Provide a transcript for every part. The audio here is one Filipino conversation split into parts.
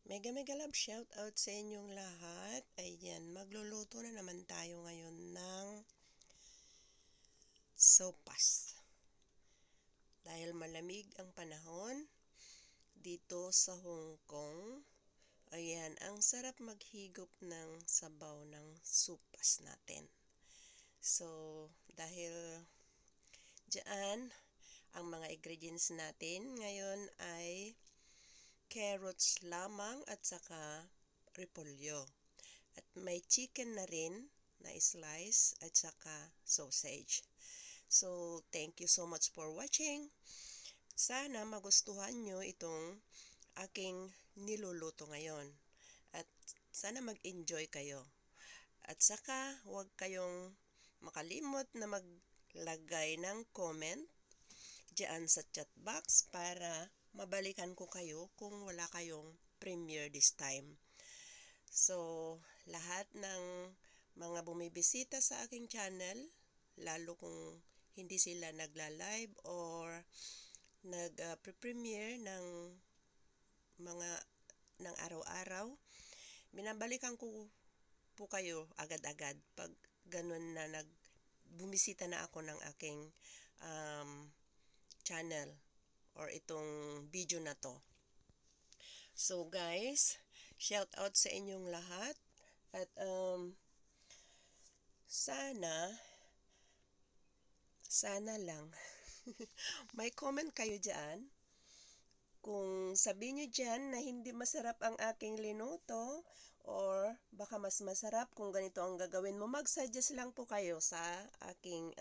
Mega mega love shout out sa inyong lahat. Ayan, magluluto na naman tayo ngayon ng sopas. Dahil malamig ang panahon dito sa Hong Kong, ayan, ang sarap maghigop ng sabaw ng sopas natin. So, dahil dyan, ang mga ingredients natin ngayon ay carrots lamang at saka repolyo. At may chicken na rin na slice at saka sausage. So, thank you so much for watching. Sana magustuhan nyo itong aking niluluto ngayon. At sana mag-enjoy kayo. At saka, huwag kayong makalimot na maglagay ng comment diyan sa chat box para mabalikan ko kayo kung wala kayong premiere this time. So, lahat ng mga bumibisita sa aking channel, lalo kung hindi sila nagla-live or nag-premiere ng mga ng araw-araw, binabalikan ko po kayo agad-agad pag ganun na bumisita na ako ng aking channel or itong video na to. So guys, shout out sa inyong lahat at sana lang may comment kayo dyan. Kung sabihin nyo dyan na hindi masarap ang aking linuto or baka mas masarap kung ganito ang gagawin mo, mag-suggest lang po kayo sa aking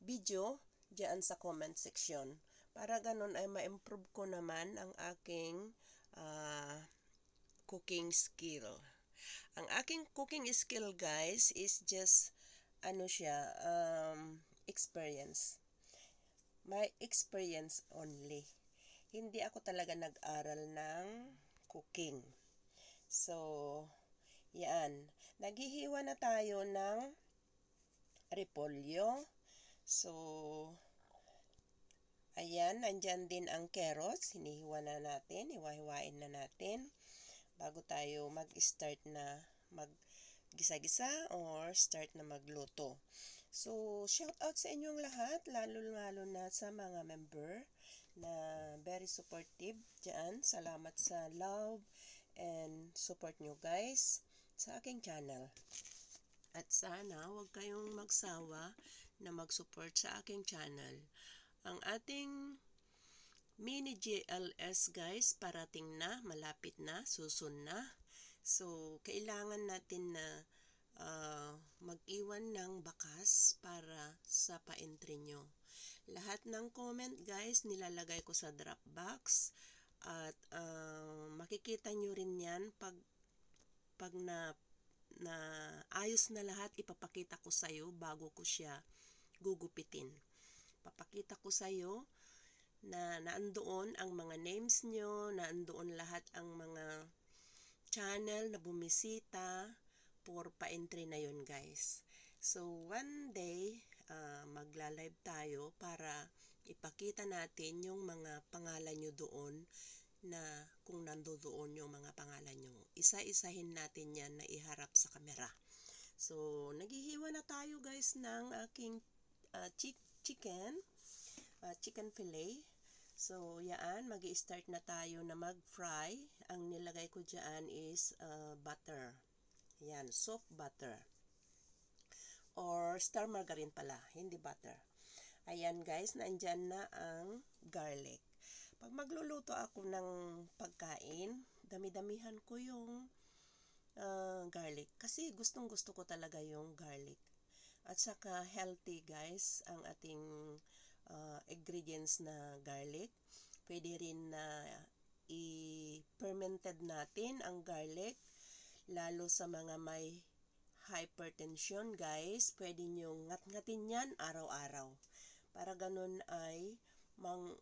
video dyan sa comment section. Para ganun ay ma-improve ko naman ang aking cooking skill. Ang aking cooking skill guys is just experience. My experience only. Hindi ako talaga nag-aral ng cooking. So, yan. Naghihiwa na tayo ng repolyo. So, ayan, nandyan din ang carrots. Hinihiwa na natin. Hiwa-hiwain na natin bago tayo mag-start na mag-gisa-gisa or start na magluto. So, shout out sa inyong lahat, lalo-lalo na sa mga member na very supportive dyan. Salamat sa love and support nyo guys sa aking channel. At sana huwag kayong magsawa na mag-support sa aking channel. Ang ating mini GLS guys, parating na, malapit na, susun na. So, kailangan natin na mag-iwan ng bakas para sa pa-entry nyo. Lahat ng comment guys, nilalagay ko sa drop box. At makikita nyo rin yan pag na ayos na lahat, ipapakita ko sa'yo bago ko siya gugupitin. Papakita ko sa'yo na naandoon ang mga names nyo, naandoon lahat ang mga channel na bumisita for pa-entry na yun guys. So one day magla-live tayo para ipakita natin yung mga pangalan nyo doon na kung nandoon yung mga pangalan nyo. Isa-isahin natin yan na iharap sa kamera. So naghihiwa na tayo guys ng aking chicken fillet. So, yan, mag-i-start na tayo na mag-fry. Ang nilagay ko dyan is butter. Yan, soft butter. Or star margarine pala, hindi butter. Ayan guys, nandyan na ang garlic. Pag magluluto ako ng pagkain, dami-damihan ko yung garlic. Kasi gustong-gusto ko talaga yung garlic. At saka healthy guys ang ating ingredients na garlic. Pwede rin na i-fermented natin ang garlic, lalo sa mga may hypertension guys. Pwede nyo ngat-ngatin yan araw-araw para ganun ay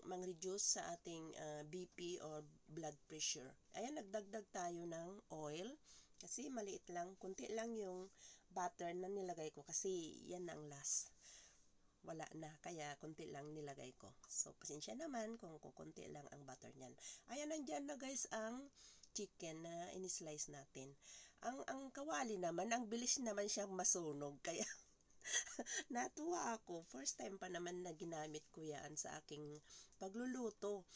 mang-reduce sa ating BP or blood pressure. Ayan, nagdagdag tayo ng oil kasi maliit lang, kunti lang yung butter na nilagay ko kasi yan ang last. wala na. Kaya konti lang nilagay ko. So, pasensya naman kung konti lang ang butter niyan. Ayan, nandyan na guys ang chicken na in-slice natin. Ang kawali naman, ang bilis naman siyang masunog. Kaya natuwa ako. First time pa naman na ginamit ko yan sa aking pagluluto.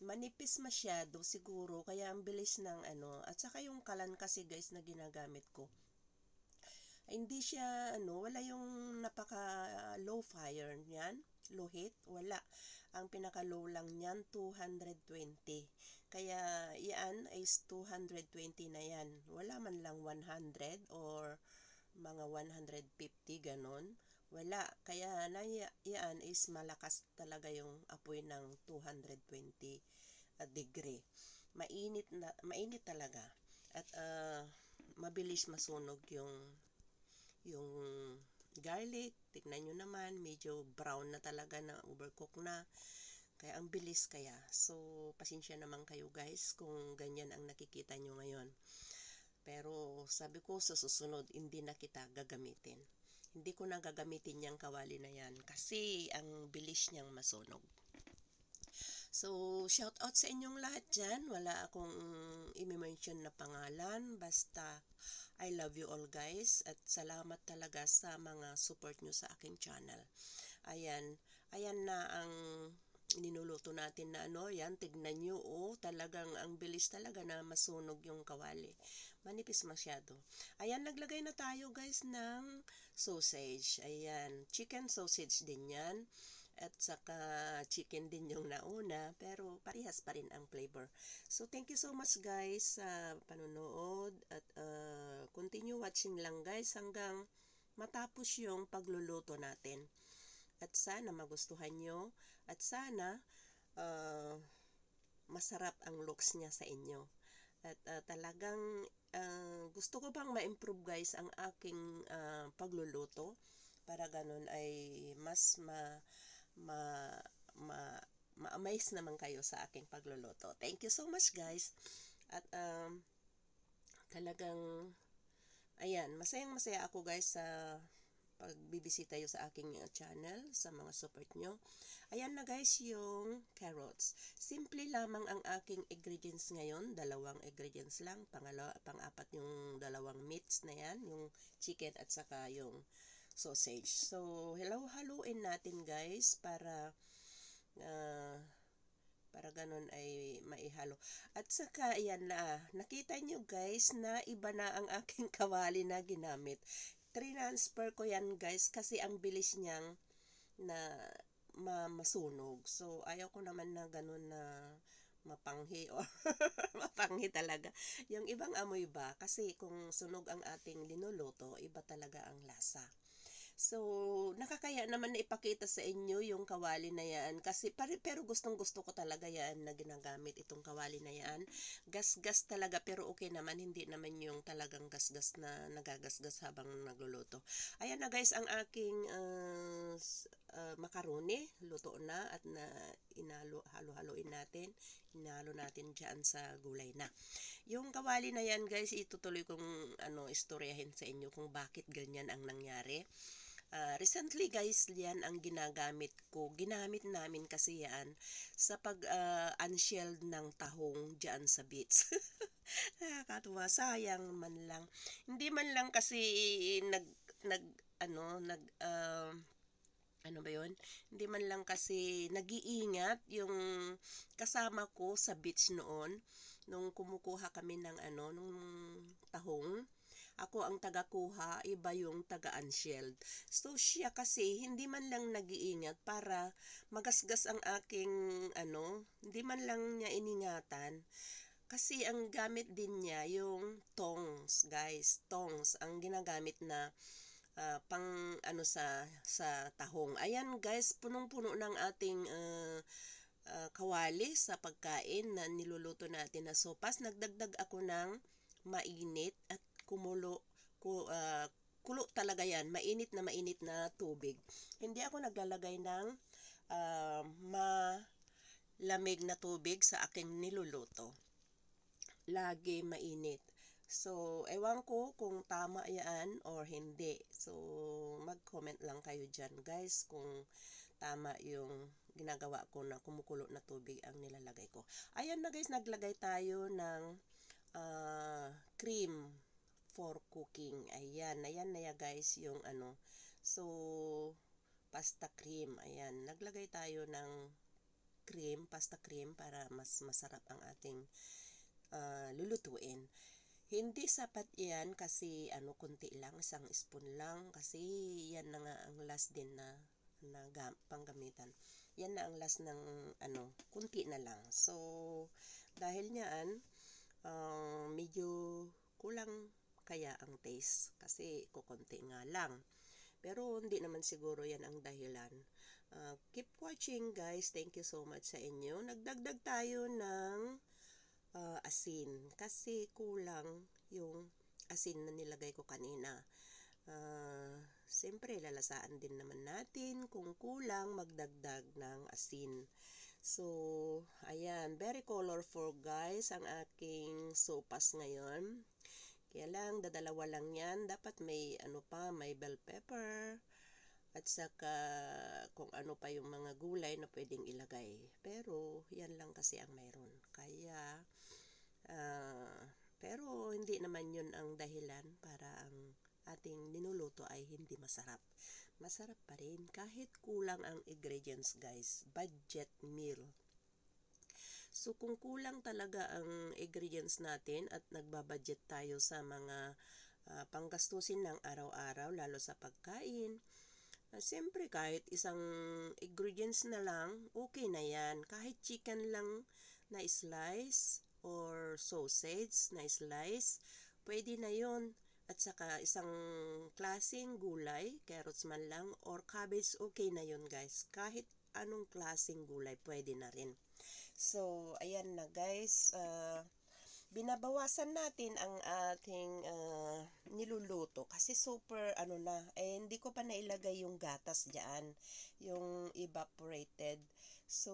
Manipis masyado siguro. Kaya ang bilis ng ano. At saka yung kalan kasi guys na ginagamit ko. Hindi siya, wala yung napaka low fire niyan, low heat, wala. Ang pinaka low lang niyan, 220. Kaya, yan is 220 na yan. Wala man lang 100 or mga 150, ganon. Wala. Kaya, yan is malakas talaga yung apoy ng 220 degree. Mainit talaga. At, mabilis masunog yung garlic. Tignan nyo naman, medyo brown na talaga, na overcook na. Kaya ang bilis kaya. So, pasensya naman kayo guys kung ganyan ang nakikita nyo ngayon. Pero sabi ko sa susunod, hindi na kita gagamitin. Hindi ko na gagamitin yung kawali na yan kasi ang bilis niyang masunog. So, shout out sa inyong lahat dyan. Wala akong i-mention na pangalan. Basta, I love you all guys. At salamat talaga sa mga support nyo sa aking channel. Ayan na ang ninuluto natin na yan. Tignan nyo, talagang ang bilis talaga na masunog yung kawali. Manipis masyado. Ayan, naglagay na tayo guys ng sausage. Ayan, chicken sausage din yan. At saka chicken din yung nauna, pero parehas pa rin ang flavor. So, thank you so much guys sa panonood at continue watching lang guys hanggang matapos yung pagluluto natin. At sana magustuhan nyo at sana masarap ang looks niya sa inyo. At talagang gusto ko bang ma-improve guys ang aking pagluluto para ganun ay mas ma-amaze naman kayo sa aking pagluluto. Thank you so much guys. At talagang ayan, masayang-masaya ako guys sa pagbibisita nyo sa aking channel, sa mga support nyo. Ayan na guys yung carrots. Simple lamang ang aking ingredients ngayon. 2 ingredients lang. Pang-apat yung 2 meats na yan. Yung chicken at saka yung sausage. So, haluin natin guys para ganun ay maihalo. At saka, ayan na. Nakita nyo guys na iba na ang aking kawali na ginamit. Transfer ko yan guys kasi ang bilis niyang na masunog. So, ayaw ko naman na ganun na mapanghi or mapanghi talaga. Yung ibang amoy ba? Kasi kung sunog ang ating linuluto, iba talaga ang lasa. So, nakakaya naman na ipakita sa inyo yung kawali na yan. Kasi, pero gustong-gusto ko talaga yan na ginagamit itong kawali na yan. Gas-gas talaga, pero okay naman. Hindi naman yung talagang gas-gas na nagagasgas habang nagluluto. Ayan na guys, ang aking macaroni. Luto na at halo-haloin natin. Inalo natin dyan sa gulay na. Yung kawali na yan guys, itutuloy kong istoryahin sa inyo kung bakit ganyan ang nangyari. Recently guys, yan ang ginagamit ko. Ginamit namin kasi yan sa pag-unshelled ng tahong dyan sa beach. Nakakatuwa, sayang man lang. Hindi man lang kasi Hindi man lang kasi nag-iingat yung kasama ko sa beach noon nung kumukuha kami ng nung tahong. Ako ang taga-kuha, iba yung taga-unshelled. So, siya kasi, hindi man lang nag-iingat para magasgas ang aking, hindi man lang niya iningatan. Kasi, ang gamit din niya, yung tongs, guys. Tongs, ang ginagamit na pang, sa tahong. Ayan, guys, punong-puno ng ating kawali sa pagkain na niluluto natin na sopas. Nagdagdag ako ng mainit at kulo talaga yan, mainit na tubig. Hindi ako naglalagay ng malamig na tubig sa aking niluluto. Lagi mainit. So, ewan ko kung tama yan or hindi. So, mag-comment lang kayo dyan guys kung tama yung ginagawa ko na kumukulo na tubig ang nilalagay ko. Ayan na guys, naglagay tayo ng cream for cooking. Ayan na yan guys yung ano. So, pasta cream. Ayan, naglagay tayo ng cream, pasta cream para mas masarap ang ating lulutuin. Hindi sapat yan kasi ano, kunti lang, isang spoon lang kasi yan na nga ang last din na panggamitan. Yan na ang last ng ano, kunti na lang. So, dahil niyan, medyo kulang kaya ang taste kasi kukunti nga lang. Pero hindi naman siguro yan ang dahilan. Keep watching guys. Thank you so much sa inyo. Nagdagdag tayo ng asin kasi kulang yung asin na nilagay ko kanina. Siyempre lalasaan din naman natin kung kulang magdagdag ng asin. So ayan, very colorful guys ang aking sopas ngayon. Kaya lang dadalawa lang yan, dapat may ano pa, may bell pepper at saka kung ano pa yung mga gulay na pwedeng ilagay. Pero yan lang kasi ang mayroon. Kaya pero hindi naman yun ang dahilan para ang ating ninuluto ay hindi masarap. Masarap pa rin kahit kulang ang ingredients guys. Budget meal. So kung kulang talaga ang ingredients natin at nagbabudget tayo sa mga panggastusin ng araw-araw lalo sa pagkain, siyempre kahit isang ingredients na lang, okay na yan. Kahit chicken lang na slice or sausage na slice, pwede na yon. At saka isang klaseng gulay, carrots man lang or cabbage, okay na yon guys. Kahit anong klaseng gulay, pwede na rin. So, ayan na guys. Binabawasan natin ang ating niluluto kasi super ano na, hindi ko pa nailagay yung gatas dyan, yung evaporated. So,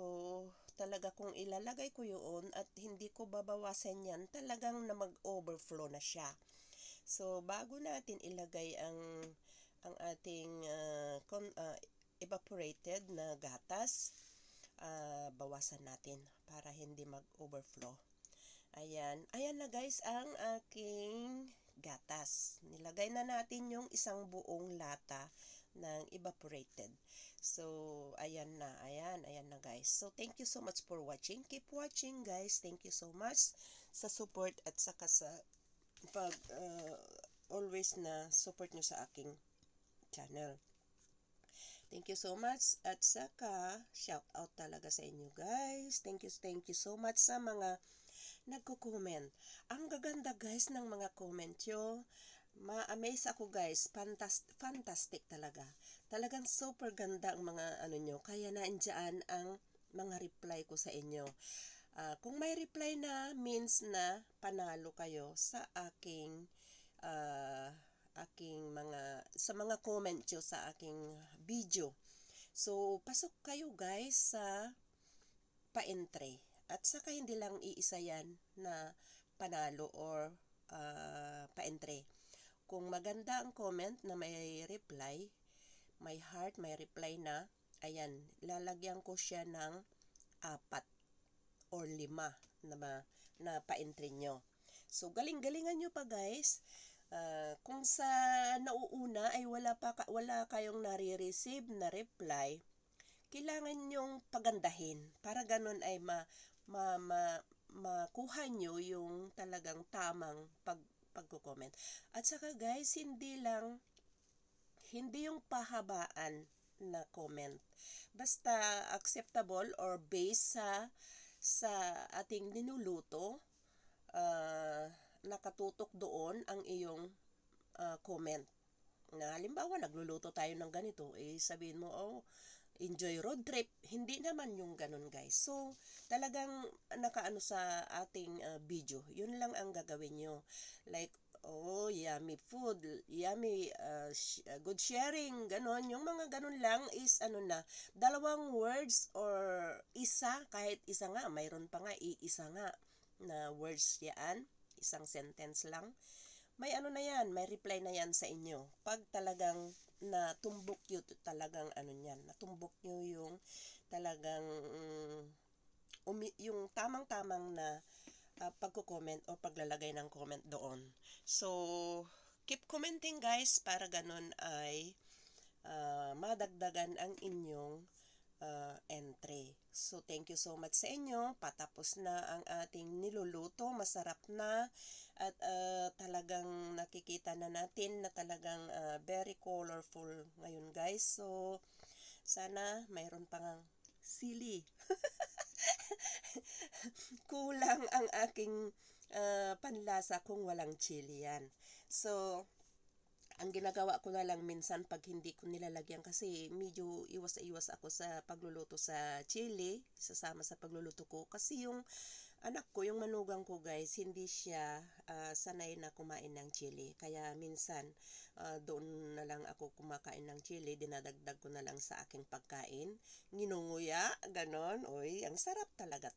talaga kung ilalagay ko yun at hindi ko babawasan yan, talagang na mag-overflow na siya. So, bago natin ilagay ang ating evaporated na gatas, bawasan natin para hindi mag-overflow. Ayan. Ayan na guys ang aking gatas. Nilagay na natin yung isang buong lata ng evaporated. So, ayan na. Ayan na guys. So, thank you so much for watching. Keep watching guys. Thank you so much sa support at saka sa always na support nyo sa aking channel. Thank you so much at saka shout out talaga sa inyo guys. Thank you so much sa mga nagko-comment. Ang gaganda guys ng mga comment nyo. Ma-amaze ako guys. Fantastic talaga. Talagang super ganda ang mga ano nyo. Kaya naandyan ang mga reply ko sa inyo. Kung may reply na means na panalo kayo sa aking sa mga comment nyo sa aking video. So, pasok kayo guys sa pa-entry. At saka hindi lang iisa yan na panalo or pa-entry. Kung maganda ang comment na may reply, may heart, may reply na, ayan, lalagyan ko siya ng 4 or 5 na pa-entry nyo. So, galing-galingan nyo pa guys. Kung sa nauuna ay wala kayong nare-receive na reply, kailangan nyong pagandahin para ganun ay makuha nyo yung talagang tamang pagko-comment. At saka guys, hindi yung pahabaan na comment. Basta acceptable or based sa ating ninuluto, nakatutok doon ang iyong comment. Na halimbawa, nagluluto tayo ng ganito, sabihin mo, oh, enjoy road trip. Hindi naman yung ganun guys. So, talagang nakaano sa ating video. Yun lang ang gagawin nyo. Like, oh, yummy food, yummy, good sharing, ganon. Yung mga ganon lang is ano na, 2 words or isa, kahit isa nga, mayroon pa nga, isa nga na words yan. isang sentence lang, may ano na yan, may reply na yan sa inyo. Pag talagang natumbok nyo talagang ano yan, natumbok nyo yung talagang yung tamang-tamang na pagko-comment o paglalagay ng comment doon. So, keep commenting guys para ganun ay madagdagan ang inyong entry. So, thank you so much sa inyo. Patapos na ang ating niluluto. Masarap na. At talagang nakikita na natin na talagang very colorful ngayon guys. So, sana mayroon pang sili. Kulang ang aking panlasa kung walang chili yan. So, ang ginagawa ko na lang minsan pag hindi ko nilalagyan kasi medyo iwas ako sa pagluluto sa chili, sasama sa pagluluto ko. Kasi yung anak ko, yung manugang ko guys, hindi siya sanay na kumain ng chili. Kaya minsan doon na lang ako kumakain ng chili, dinadagdag ko na lang sa aking pagkain. Nginunguya, ganon. Oy, ang sarap talaga.